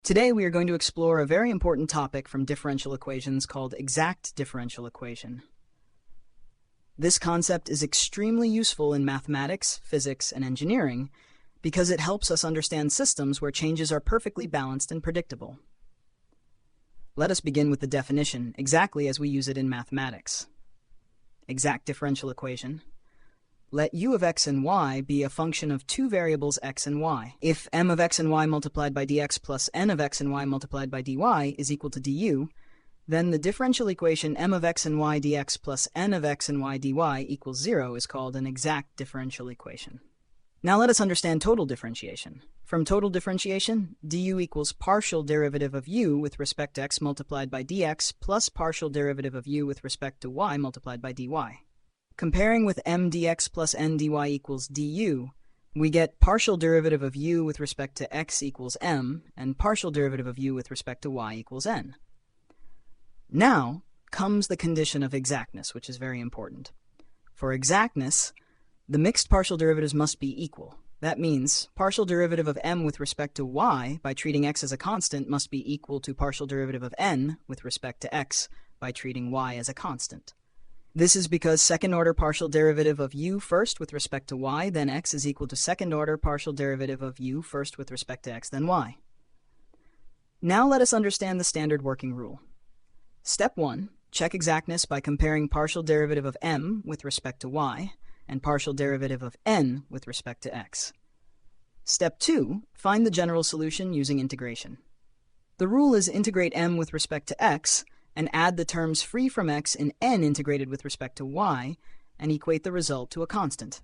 Today we are going to explore a very important topic from differential equations called exact differential equation. This concept is extremely useful in mathematics, physics, and engineering because it helps us understand systems where changes are perfectly balanced and predictable. Let us begin with the definition, exactly as we use it in mathematics. Exact differential equation. Let u of x and y be a function of two variables x and y. If m of x and y multiplied by dx plus n of x and y multiplied by dy is equal to du, then the differential equation m of x and y dx plus n of x and y dy equals 0 is called an exact differential equation. Now let us understand total differentiation. From total differentiation, du equals partial derivative of u with respect to x multiplied by dx plus partial derivative of u with respect to y multiplied by dy. Comparing with m dx plus n dy equals du, we get partial derivative of u with respect to x equals m, and partial derivative of u with respect to y equals n. Now comes the condition of exactness, which is very important. For exactness, the mixed partial derivatives must be equal. That means partial derivative of m with respect to y by treating x as a constant must be equal to partial derivative of n with respect to x by treating y as a constant. This is because second-order partial derivative of u first with respect to y, then x is equal to second-order partial derivative of u first with respect to x, then y. Now let us understand the standard working rule. Step 1. Check exactness by comparing partial derivative of m with respect to y and partial derivative of n with respect to x. Step 2. Find the general solution using integration. The rule is integrate m with respect to x and add the terms free from x and n integrated with respect to y, and equate the result to a constant.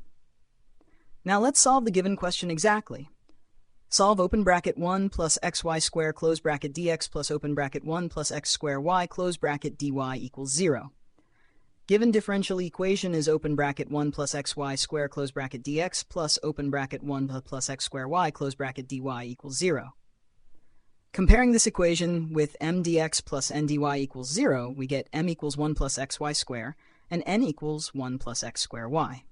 Now let's solve the given question exactly. Solve open bracket 1 plus xy square close bracket dx plus open bracket 1 plus x square y close bracket dy equals 0. Given differential equation is open bracket 1 plus xy square close bracket dx plus open bracket 1 plus x square y close bracket dy equals 0. Comparing this equation with m dx plus n dy equals 0, we get m equals 1 plus xy square, and n equals 1 plus x square y.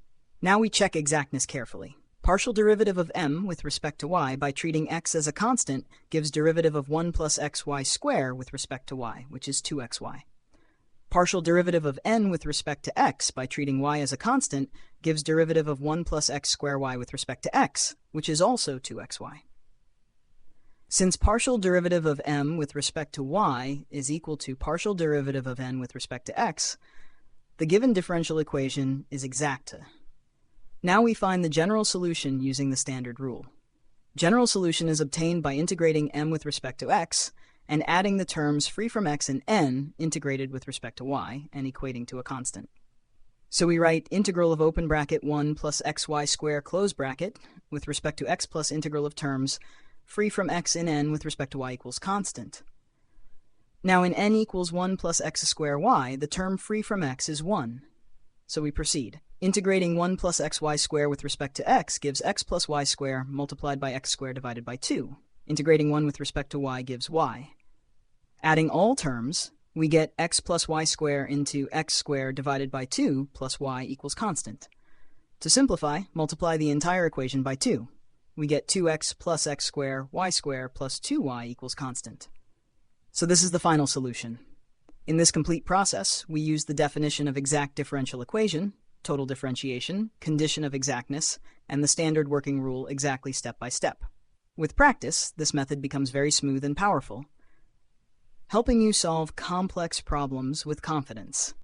Now we check exactness carefully. Partial derivative of m with respect to y by treating x as a constant gives derivative of 1 plus xy square with respect to y, which is 2xy. Partial derivative of n with respect to x by treating y as a constant gives derivative of 1 plus x square y with respect to x, which is also 2xy. Since partial derivative of m with respect to y is equal to partial derivative of n with respect to x, the given differential equation is exacta. Now we find the general solution using the standard rule. General solution is obtained by integrating m with respect to x and adding the terms free from x and n integrated with respect to y and equating to a constant. So we write integral of open bracket 1 plus xy square close bracket with respect to x plus integral of terms free from x in n with respect to y equals constant. Now in n equals 1 plus x square y, the term free from x is 1. So we proceed. Integrating 1 plus xy square with respect to x gives x plus y square multiplied by x squared divided by 2. Integrating 1 with respect to y gives y. Adding all terms, we get x plus y square into x squared divided by 2 plus y equals constant. To simplify, multiply the entire equation by 2. We get 2x plus x squared y squared plus 2y equals constant. So this is the final solution. In this complete process, we use the definition of exact differential equation, total differentiation, condition of exactness, and the standard working rule exactly step by step. With practice, this method becomes very smooth and powerful, helping you solve complex problems with confidence.